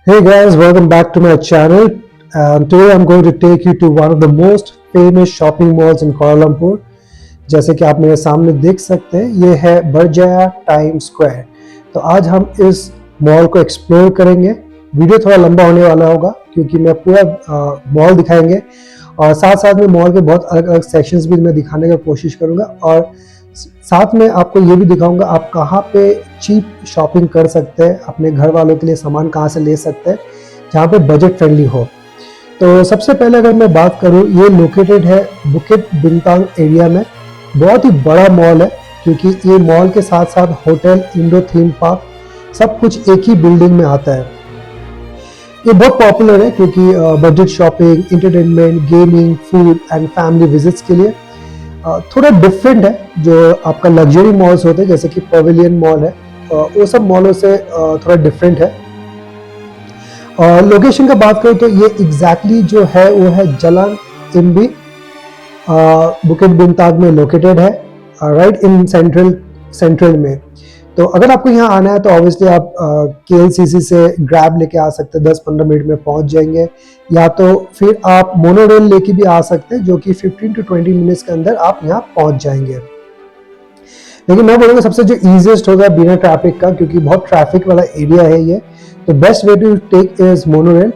Hey guys, welcome back to my channel. Today I'm going to take you to one of the most famous shopping malls in Kuala Lumpur. जैसे कि आप मेरे सामने देख सकते हैं, ये है बरजाया टाइम स्क्वायर। तो आज हम इस मॉल को एक्सप्लोर करेंगे। वीडियो थोड़ा लंबा होने वाला होगा क्योंकि मैं पूरा मॉल दिखाएंगे और साथ साथ में मॉल के बहुत अलग अलग सेक्शंस भी मैं दिखाने का कोशिश करूंगा और साथ में आपको ये भी दिखाऊंगा आप कहाँ पे चीप शॉपिंग कर सकते हैं, अपने घर वालों के लिए सामान कहाँ से ले सकते हैं जहाँ पे बजट फ्रेंडली हो। तो सबसे पहले अगर मैं बात करूँ, ये लोकेटेड है बुकिट बिंतांग एरिया में। बहुत ही बड़ा मॉल है क्योंकि ये मॉल के साथ साथ होटल, इंडो थीम पार्क सब कुछ एक ही बिल्डिंग में आता है। ये बहुत पॉपुलर है क्योंकि budget shopping, entertainment, gaming, food and family visits के लिए थोड़ा डिफरेंट है। जो आपका लग्जरी मॉल्स होते हैं जैसे कि पवेलियन मॉल है, वो सब मॉलों से थोड़ा डिफरेंट है। और लोकेशन का बात करूँ तो ये एग्जैक्टली जो है वो है जालान इम्बी बुकिट बिंतांग में लोकेटेड है, राइट इन सेंट्रल में। तो अगर आपको यहाँ आना है तो ऑब्वियसली आप KLCC से ग्रैब लेके आ सकते हैं, 10-15 मिनट में पहुँच जाएंगे, या तो फिर आप मोनोरेल लेके भी आ सकते हैं जो कि 15 to 20 मिनट्स के अंदर आप यहाँ पहुँच जाएंगे। लेकिन मैं बोलूँगा सबसे जो ईजिएस्ट होगा बिना ट्रैफिक का, क्योंकि बहुत ट्रैफिक वाला एरिया है ये, तो best way to take is monorail.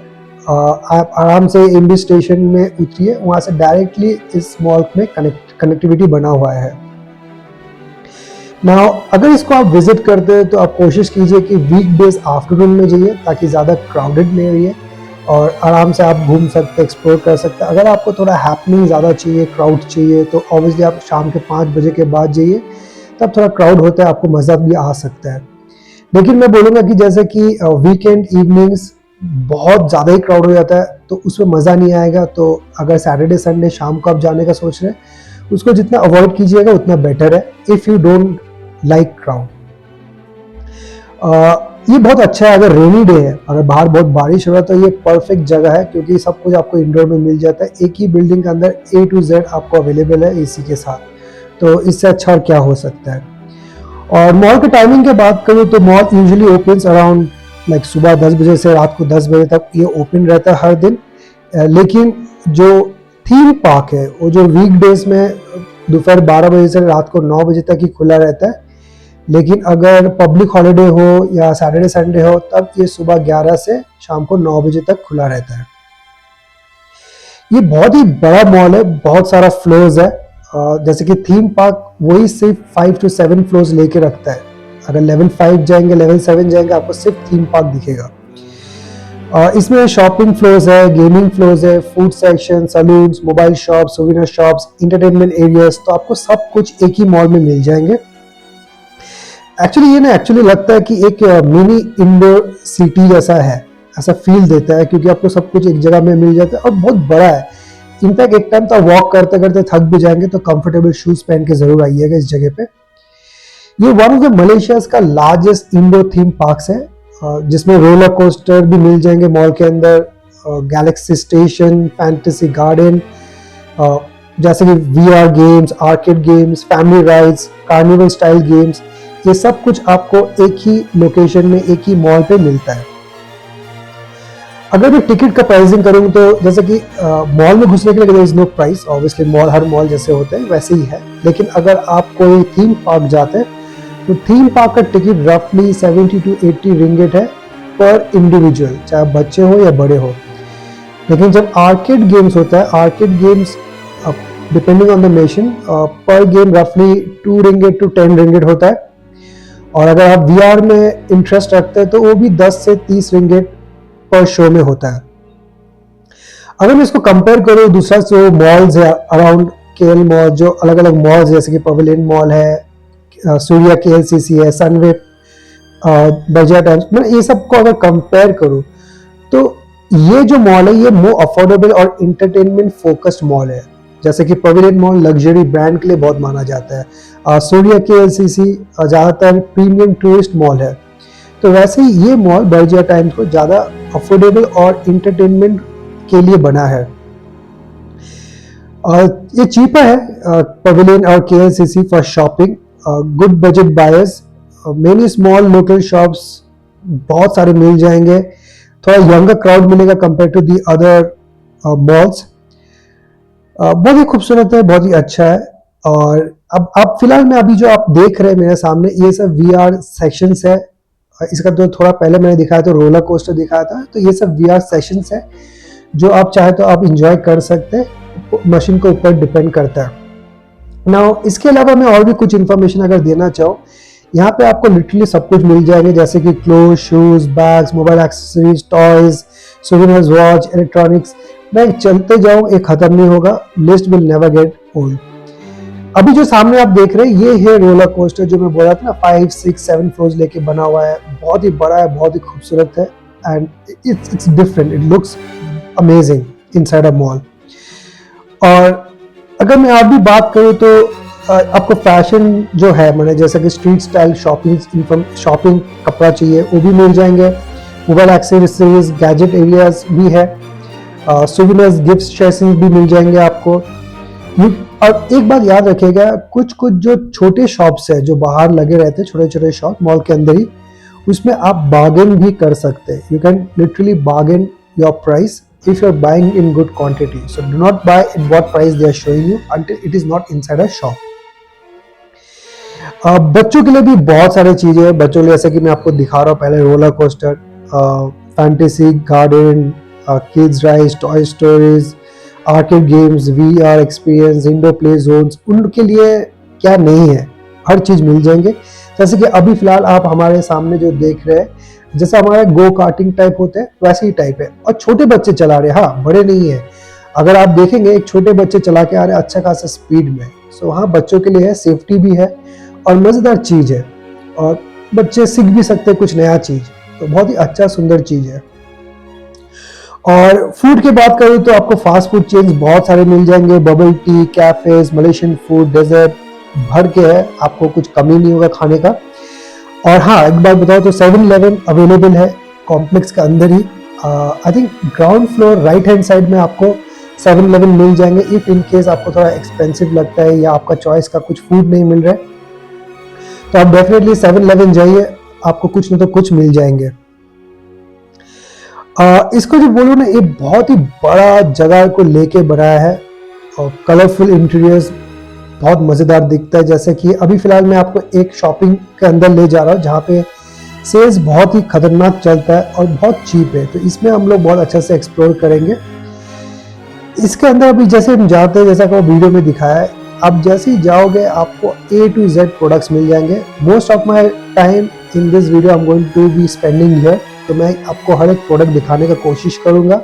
आप आराम से एमबी स्टेशन में उतरिए, वहाँ से डायरेक्टली इस मॉल में कनेक्टिविटी बना हुआ है। नाउ अगर इसको आप विजिट करते हैं तो आप कोशिश कीजिए कि वीकडेज आफ्टरनून में जाइए ताकि ज़्यादा क्राउडेड नहीं रहिए और आराम से आप घूम सकते, एक्सप्लोर कर सकते हैं। अगर आपको थोड़ा हैपनिंग ज़्यादा चाहिए, क्राउड चाहिए, तो ऑब्वियसली आप शाम के 5 बजे के बाद जाइए, तब थोड़ा क्राउड होता है, आपको मज़ा भी आ सकता है। लेकिन मैं बोलूँगा कि जैसे कि वीकेंड इवनिंग्स बहुत ज़्यादा ही क्राउड हो जाता है तो उसमें मज़ा नहीं आएगा। तो अगर सैटरडे संडे शाम को आप जाने का सोच रहे हैं, उसको जितना अवॉइड कीजिएगा उतना बेटर है, if you don't like crowd. ये बहुत अच्छा है अगर रेनी डे है, अगर बाहर बहुत बारिश हो रहा है तो ये परफेक्ट जगह है क्योंकि सब कुछ आपको इंडोर में मिल जाता है। एक ही बिल्डिंग के अंदर A to Z आपको अवेलेबल है AC के साथ, तो इससे अच्छा और क्या हो सकता है। और मॉल के टाइमिंग की बात करूँ तो mall usually opens around like सुबह 10 बजे से रात को 10 बजे तक ये ओपन रहता है हर दिन। लेकिन जो थीम पार्क है वो जो वीकडेज में दोपहर 12 बजे से रात को 9 बजे तक ही खुला रहता है। लेकिन अगर पब्लिक हॉलिडे हो या सैटरडे संडे हो तब ये सुबह 11 से शाम को 9 बजे तक खुला रहता है। ये बहुत ही बड़ा मॉल है, बहुत सारा फ्लोर्स है। जैसे कि थीम पार्क वही सिर्फ 5 to 7 फ्लोर्स लेके रखता है। अगर लेवल 5 जाएंगे, लेवल 7 जाएंगे, आपको सिर्फ थीम पार्क दिखेगा। इसमें शॉपिंग फ्लोर्स है, गेमिंग फ्लोर्स है, food section, salons, mobile shop, souvenir shops, entertainment areas, तो आपको सब कुछ एक ही मॉल में मिल जाएंगे। एक्चुअली लगता है कि एक मिनी इंडोर सिटी जैसा है, ऐसा फील देता है क्योंकि आपको सब कुछ एक जगह में मिल जाता है और बहुत बड़ा है। इनफैक्ट एक टाइम तो वॉक करते करते थक भी जाएंगे तो कंफर्टेबल शूज पहन के जरूर आइएगा इस जगह पे। ये वन ऑफ द मलेशिया का लार्जेस्ट इंडोर थीम पार्क्स है, जिसमें रोलर कोस्टर भी मिल जाएंगे मॉल के अंदर, गैलेक्सी स्टेशन, फैंटेसी गार्डन, जैसे कि VR games, arcade games, family rides, carnival style games, ये सब कुछ आपको एक ही लोकेशन में, एक ही मॉल पे मिलता है। अगर मैं टिकट का प्राइसिंग करूँ तो जैसे कि मॉल में घुसने के लिए there is no price, obviously mall हर मॉल जैसे होते हैं वैसे ही है। लेकिन अगर आप कोई थीम पार्क जाते हैं तो थीम पार्क का टिकट रफली 70 to 80 रिंगिट है पर इंडिविजुअल, चाहे बच्चे हो या बड़े हो। लेकिन जब आर्केड गेम्स होता है, arcade games depending on the machine पर गेम रफली 2 रिंगिट to 10 रिंगिट होता है। और अगर आप VR में इंटरेस्ट रखते हैं तो वो भी 10 से 30 रिंगिट पर शो में होता है। अगर मैं इसको कंपेयर करूँ दूसरा जो मॉल्स है अराउंड KL मॉल, जो अलग अलग मॉल्स जैसे कि पवेलियन मॉल है, सूर्या KLCC है, सनवेब, बरजाया टाइम्स, मैं ये सबको अगर कंपेयर करूँ तो ये जो मॉल है ये मोर अफोर्डेबल और इंटरटेनमेंट फोकस्ड मॉल है। जैसे कि पवेलियन मॉल लग्जरी ब्रांड के लिए बहुत माना जाता है, सूर्या KLCC ज़्यादातर प्रीमियम टूरिस्ट मॉल है। तो वैसे ही ये मॉल बरजाया टाइम्स को ज़्यादा अफोर्डेबल और इंटरटेनमेंट के लिए बना है। ये चीपर है पवेलियन और KLCC for shopping, good budget buyers, many small local shops बहुत सारे मिल जाएंगे, थोड़ा यंगर क्राउड मिलेगा compare to the other malls. बहुत ही खूबसूरत है, बहुत ही अच्छा है। और अब फिलहाल में अभी जो आप देख रहे हैं मेरे सामने, ये सब VR सेक्शंस है। इसका तो थोड़ा पहले मैंने दिखाया तो रोलर कोस्टर दिखाया था, तो ये सब VR सेक्शंस है जो आप चाहे तो आप इंजॉय कर सकते हैं, मशीन के ऊपर डिपेंड करता है। नाउ इसके अलावा मैं और भी कुछ इन्फॉर्मेशन अगर देना चाहूँ, यहाँ पे आपको लिटरली सब कुछ मिल जाएंगे, जैसे कि cloth, shoes, bags, mobile accessories, toys, souvenirs, watch, electronics. मैं चलते जाऊँ, एक खत्म नहीं होगा, list will never get old. अभी जो सामने आप देख रहे हैं ये है रोलर कोस्टर, जो मैं बोल रहा था ना 5, 6, 7 फ्लोर्स लेके बना हुआ है। बहुत ही बड़ा है, बहुत ही खूबसूरत है, and it's different, it looks amazing inside a mall. और अगर मैं आप भी बात करूँ तो आपको फैशन जो है, मैंने जैसा कि स्ट्रीट स्टाइल शॉपिंग कपड़ा चाहिए वो भी मिल जाएंगे। मोबाइल एक्सेसरीज, गैजेट एरियाज भी है, सोवेनियर्स, गिफ्ट सेशंस भी मिल जाएंगे आपको। और एक बात याद रखिएगा, कुछ जो छोटे शॉप्स है जो बाहर लगे रहते हैं, छोटे छोटे शॉप मॉल के अंदर ही, उसमें आप बार्गेन भी कर सकते हैं। You can literally bargain your price if you're buying in good quantity. So do not buy in what price they are showing you until it is not inside a shop. बच्चों के लिए भी बहुत सारी चीजें हैं। बच्चों के लिए जैसे कि मैं आपको दिखा रहा हूँ पहले, roller coaster, fantasy garden, kids rides, toy stories, arcade games, VR experience, indoor play zones, उनके लिए क्या नहीं है, हर चीज मिल जाएंगे। जैसे कि अभी फिलहाल आप हमारे सामने जो देख रहे हैं, जैसा हमारा गो कार्टिंग टाइप होता है वैसे ही टाइप है, और छोटे बच्चे चला रहे हैं, हाँ बड़े नहीं है। अगर आप देखेंगे एक छोटे बच्चे चला के आ रहे हैं अच्छा खासा स्पीड में। सो हाँ, बच्चों के लिए है, सेफ्टी भी है और मजेदार चीज है, और बच्चे सीख भी सकते हैं कुछ नया चीज, तो बहुत ही अच्छा सुंदर चीज है। और फूड की बात करूँ तो आपको फास्ट फूड चेन्स बहुत सारे मिल जाएंगे, bubble tea, cafes, Malaysian food, dessert भर के है, आपको कुछ कमी नहीं होगा खाने का। और हाँ, एक बात बताओ तो 7-Eleven अवेलेबल है कॉम्प्लेक्स के अंदर ही। I think ground floor right hand side में आपको 7-Eleven मिल जाएंगे। इफ इन केस आपको थोड़ा एक्सपेंसिव लगता है या आपका चॉइस का कुछ फूड नहीं मिल रहा है, तो आप डेफिनेटली 7-Eleven जाइए, आपको कुछ न तो कुछ मिल जाएंगे। इसको जो बोलूँ ना, ये बहुत ही बड़ा जगह को लेके बनाया है, और कलरफुल इंटीरियर्स बहुत मज़ेदार दिखता है। जैसे कि अभी फिलहाल मैं आपको एक शॉपिंग के अंदर ले जा रहा हूँ जहाँ पे सेल्स बहुत ही खतरनाक चलता है और बहुत चीप है, तो इसमें हम लोग बहुत अच्छे से एक्सप्लोर करेंगे। इसके अंदर अभी जैसे हम जाते हैं, जैसा कि वीडियो में दिखाया है, आप जैसे ही जाओगे आपको A to Z प्रोडक्ट्स मिल जाएंगे। Most of my time in this video I am going to be spending here, तो मैं आपको हर एक प्रोडक्ट दिखाने का कोशिश करूंगा।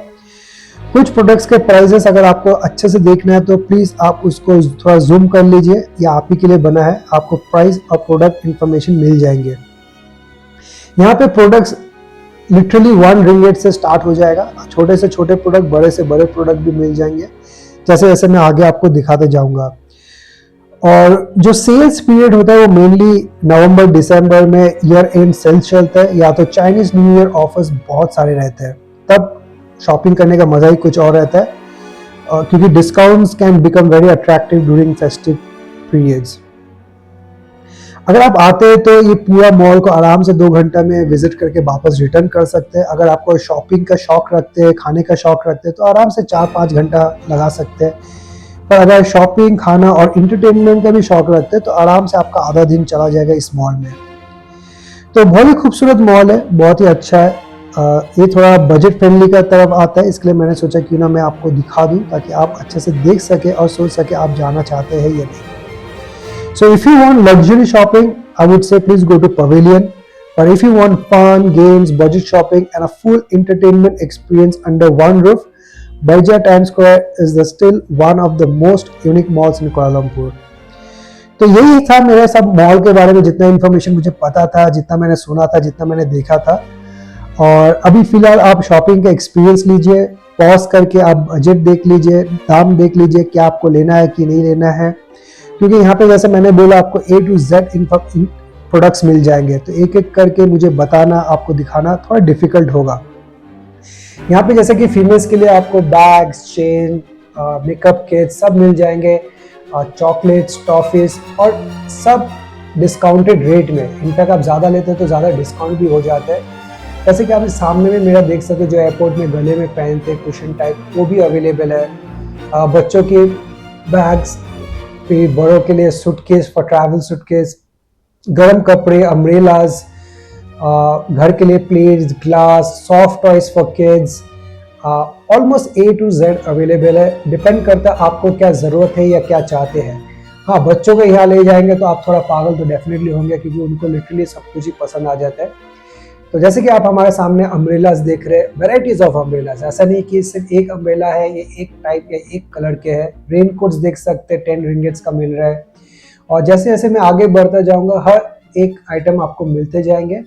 कुछ प्रोडक्ट्स के प्राइसेस अगर आपको अच्छे से देखना है तो प्लीज़ आप उसको थोड़ा जूम कर लीजिए, या आप ही के लिए बना है, आपको प्राइस और प्रोडक्ट इंफॉर्मेशन मिल जाएंगे। यहाँ पे प्रोडक्ट्स लिटरली 1 रिंगेट से स्टार्ट हो जाएगा, छोटे से छोटे प्रोडक्ट, बड़े से बड़े प्रोडक्ट भी मिल जाएंगे, जैसे जैसे मैं आगे आपको दिखाते जाऊंगा। और जो सेल्स पीरियड होता है वो मेनली नवंबर दिसंबर में ईयर एंड सेल्स चलता है, या तो चाइनीज न्यू ईयर ऑफर्स बहुत सारे रहते हैं, तब शॉपिंग करने का मजा ही कुछ और रहता है, क्योंकि discounts can become very attractive during festive periods. अगर आप आते हैं तो ये पूरा मॉल को आराम से 2 घंटा में विजिट करके वापस रिटर्न कर सकते हैं। अगर आपको शॉपिंग का शौक रखते हैं, खाने का शौक रखते हैं, तो आराम से 4-5 घंटा लगा सकते हैं। पर अगर शॉपिंग, खाना और इंटरटेनमेंट का भी शौक रखते हैं तो आराम से आपका आधा दिन चला जाएगा इस मॉल में। तो बहुत ही खूबसूरत मॉल है, बहुत ही अच्छा है। ये थोड़ा बजट फ्रेंडली का तरफ आता है, इसके लिए मैंने सोचा क्यों ना मैं आपको दिखा दूं, ताकि आप अच्छे से देख सके और सोच सके आप जाना चाहते हैं या नहीं। So if you want luxury shopping, I would say please go to Pavilion. But if you want fun, games, budget shopping and a full entertainment experience under one roof, Berjaya Times Square is still one of the most unique malls in Kuala Lumpur. तो यही था मेरा सब mall के बारे में, जितना information मुझे पता था, जितना मैंने सुना था, जितना मैंने देखा था। और अभी फिलहाल आप शॉपिंग का एक्सपीरियंस लीजिए, पॉज करके आप बजट देख लीजिए, दाम देख लीजिए, क्या आपको लेना है कि नहीं लेना है, क्योंकि यहाँ पे जैसे मैंने बोला आपको A to Z प्रोडक्ट्स मिल जाएंगे, तो एक एक करके मुझे बताना, आपको दिखाना थोड़ा डिफिकल्ट होगा। यहाँ पे जैसे कि फीमेल्स के लिए आपको बैग्स, चेन, मेकअप किट सब मिल जाएंगे, चॉकलेट्स, टॉफीज, और सब डिस्काउंटेड रेट में। इनफैक्ट आप ज़्यादा लेते हैं तो ज़्यादा डिस्काउंट भी हो जाता है। जैसे कि आप इस सामने में मेरा देख सकते हो, जो एयरपोर्ट में गले में पहनते हैं कुशन टाइप, वो भी अवेलेबल है। बच्चों के बैग्स, फिर बड़ों के लिए सूटकेस फॉर ट्रैवल सूटकेस, गर्म कपड़े, अम्ब्रेलाज, घर के लिए plates, glass, soft toys for kids, almost A to Z available है। डिपेंड करता है आपको क्या ज़रूरत है या क्या चाहते हैं। हाँ, बच्चों को यहाँ ले जाएंगे तो आप थोड़ा पागल तो डेफिनेटली होंगे, क्योंकि उनको लिटरली सब कुछ ही पसंद आ जाता है। तो जैसे कि आप हमारे सामने अम्ब्रेलाज देख रहे हैं, वेराइटीज ऑफ अम्ब्रेलाज, ऐसा नहीं कि सिर्फ एक अम्ब्रेला है, ये एक टाइप या एक कलर के हैं। रेन कोट्स देख सकते हैं, 10 रिंगेट्स का मिल रहा है। और जैसे जैसे मैं आगे बढ़ता जाऊंगा, हर एक आइटम आपको मिलते जाएंगे।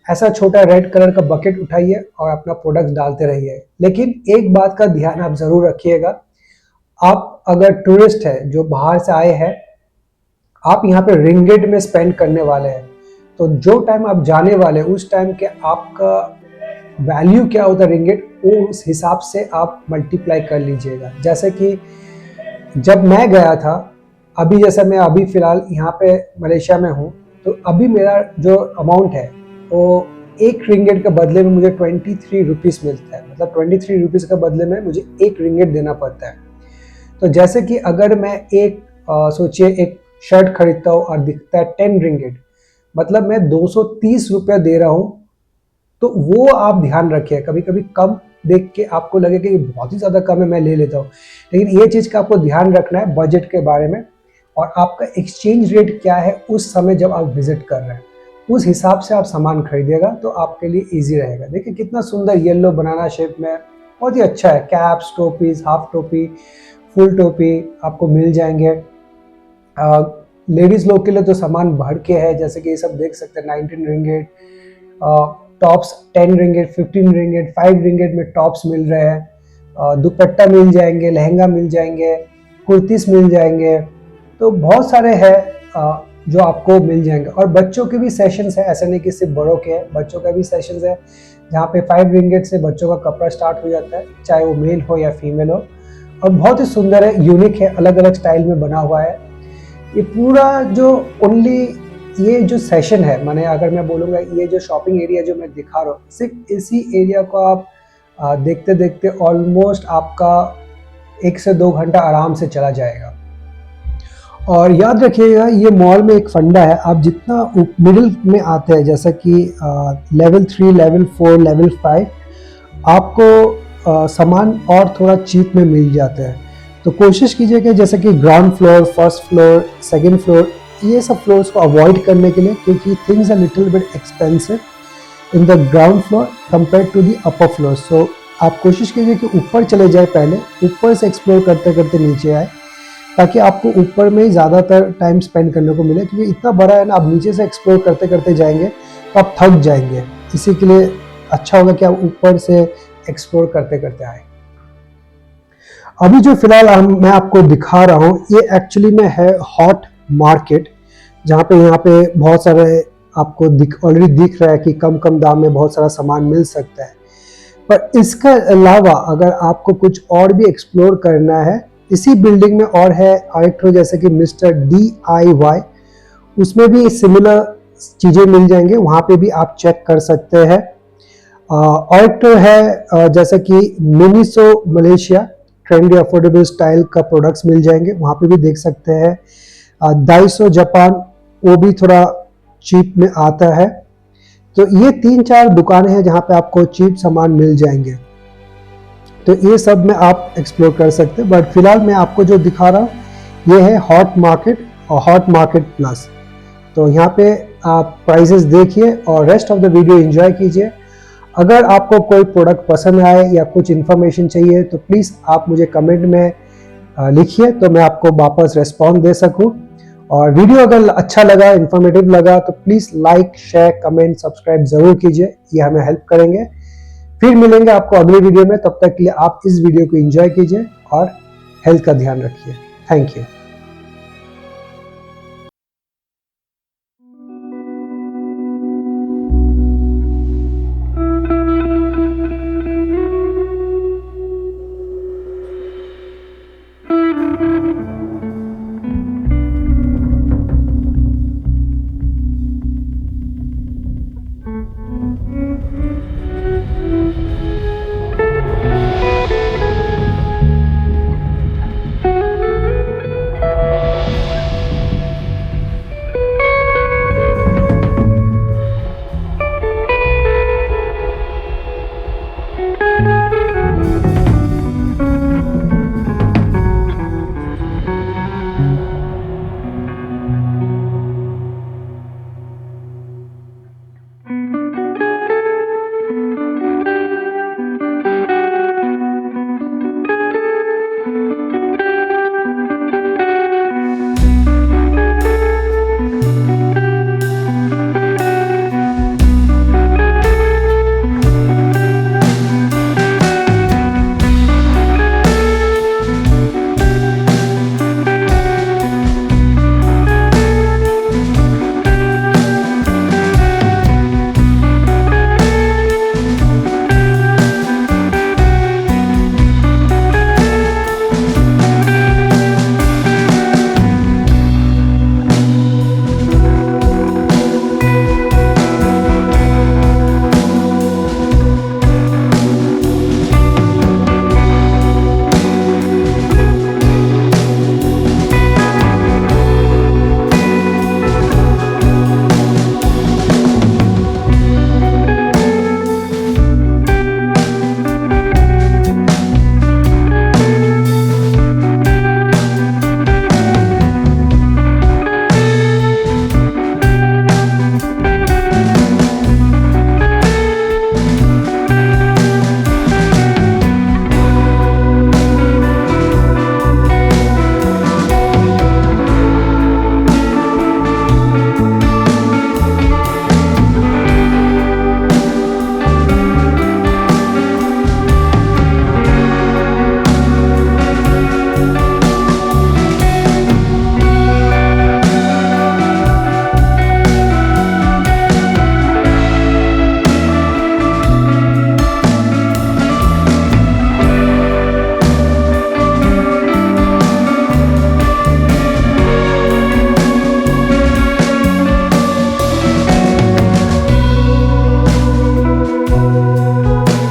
ऐसा छोटा रेड कलर का बकेट उठाइए और अपना प्रोडक्ट डालते रहिए। लेकिन एक बात का ध्यान आप जरूर रखिएगा, आप अगर टूरिस्ट है जो बाहर से आए हैं, आप यहाँ पे रिंगेट में स्पेंड करने वाले हैं, तो जो टाइम आप जाने वाले उस टाइम के आपका वैल्यू क्या होता है रिंगेट, वो उस हिसाब से आप मल्टीप्लाई कर लीजिएगा। जैसे कि जब मैं गया था, अभी जैसे मैं अभी फ़िलहाल यहाँ पे मलेशिया में हूँ, तो अभी मेरा जो अमाउंट है वो एक रिंगेट के बदले में मुझे 23 रुपीज़ मिलता है। मतलब 23 रुपीज़ के बदले में मुझे एक रिंगेट देना पड़ता है। तो जैसे कि अगर मैं एक सोचिए एक शर्ट खरीदता हूँ और दिखता है 10 रिंगेट, मतलब मैं 230 रुपया दे रहा हूँ। तो वो आप ध्यान रखिए, कभी कभी कम देख के आपको लगे कि बहुत ही ज़्यादा कम है, मैं ले लेता हूँ, लेकिन ये चीज़ का आपको ध्यान रखना है बजट के बारे में। और आपका एक्सचेंज रेट क्या है उस समय जब आप विजिट कर रहे हैं, उस हिसाब से आप सामान खरीदिएगा तो आपके लिए ईजी रहेगा। देखिए कितना सुंदर येलो बनाना शेप में, बहुत ही अच्छा है। कैप्स, टोपीज, हाफ टोपी, फुल टोपी आपको मिल जाएंगे। लेडीज़ लोग के लिए तो सामान बढ़ के है, जैसे कि ये सब देख सकते हैं, 19 ringgit tops, 10 ringgit, 15 ringgit, 5 ringgit में टॉप्स मिल रहे हैं। दुपट्टा मिल जाएंगे, लहंगा मिल जाएंगे, कुर्तीस मिल जाएंगे। तो बहुत सारे हैं जो आपको मिल जाएंगे। और बच्चों के भी सेशंस है, ऐसा नहीं कि सिर्फ बड़ों के हैं, बच्चों का भी सेशंस है, जहाँ पे 5 रिंगेट से बच्चों का कपड़ा स्टार्ट हो जाता है, चाहे वो मेल हो या फीमेल हो। और बहुत ही सुंदर है, यूनिक है, अलग अलग स्टाइल में बना हुआ है। ये पूरा जो ओनली ये जो सेशन है, माने अगर मैं बोलूँगा ये जो शॉपिंग एरिया जो मैं दिखा रहा हूँ, सिर्फ इसी एरिया को आप देखते देखते ऑलमोस्ट आपका 1 से 2 घंटा आराम से चला जाएगा। और याद रखिएगा, ये मॉल में एक फंडा है, आप जितना मिडिल में आते हैं, जैसा कि लेवल 3, लेवल 4, लेवल 5, आपको सामान और थोड़ा चीप में मिल जाता है। तो कोशिश कीजिए कि जैसे कि ground floor, first floor, second floor, ये सब फ्लोर्स को अवॉइड करने के लिए, क्योंकि things are little bit expensive in the ground floor compare to the upper floor. So आप कोशिश कीजिए कि ऊपर चले जाए, पहले ऊपर से एक्सप्लोर करते करते नीचे आए, ताकि आपको ऊपर में ही ज़्यादातर टाइम स्पेंड करने को मिले, क्योंकि इतना बड़ा है ना, आप नीचे से एक्सप्लोर करते करते जाएंगे तो आप थक जाएंगे। इसी के लिए अच्छा होगा कि आप ऊपर से एक्सप्लोर करते करते आए। अभी जो फिलहाल मैं आपको दिखा रहा हूँ, ये एक्चुअली में है हॉट मार्केट, जहाँ पे यहाँ पे बहुत सारे आपको ऑलरेडी दिख रहा है कि कम कम दाम में बहुत सारा सामान मिल सकता है। पर इसका अलावा अगर आपको कुछ और भी एक्सप्लोर करना है, इसी बिल्डिंग में और है आर्क्ट्रो, जैसे कि मिस्टर DIY, उसमें भी सिमिलर चीज़ें मिल जाएंगे, वहाँ पे भी आप चेक कर सकते हैं। आर्क्ट्रो है जैसे कि Miniso Malaysia, trendy affordable style का प्रोडक्ट्स मिल जाएंगे, वहाँ पे भी देख सकते हैं। दाइसो जापान, वो भी थोड़ा चीप में आता है। तो ये 3-4 दुकानें हैं जहाँ पे आपको चीप सामान मिल जाएंगे। तो ये सब में आप एक्सप्लोर कर सकते हैं। बट फिलहाल मैं आपको जो दिखा रहा हूँ ये है हॉट मार्केट और हॉट मार्केट प्लस। तो यहाँ पे आप प्राइसेस देखिए और rest of the video enjoy कीजिए। अगर आपको कोई प्रोडक्ट पसंद आए या कुछ इन्फॉर्मेशन चाहिए तो प्लीज़ आप मुझे कमेंट में लिखिए, तो मैं आपको वापस रेस्पॉन्स दे सकूँ। और वीडियो अगर अच्छा लगा, इन्फॉर्मेटिव लगा, तो please like, share, comment, subscribe ज़रूर कीजिए, ये हमें हेल्प करेंगे। फिर मिलेंगे आपको अगली वीडियो में, तब तक के लिए आप इस वीडियो को एंजॉय कीजिए और हेल्थ का ध्यान रखिए। Thank you. है।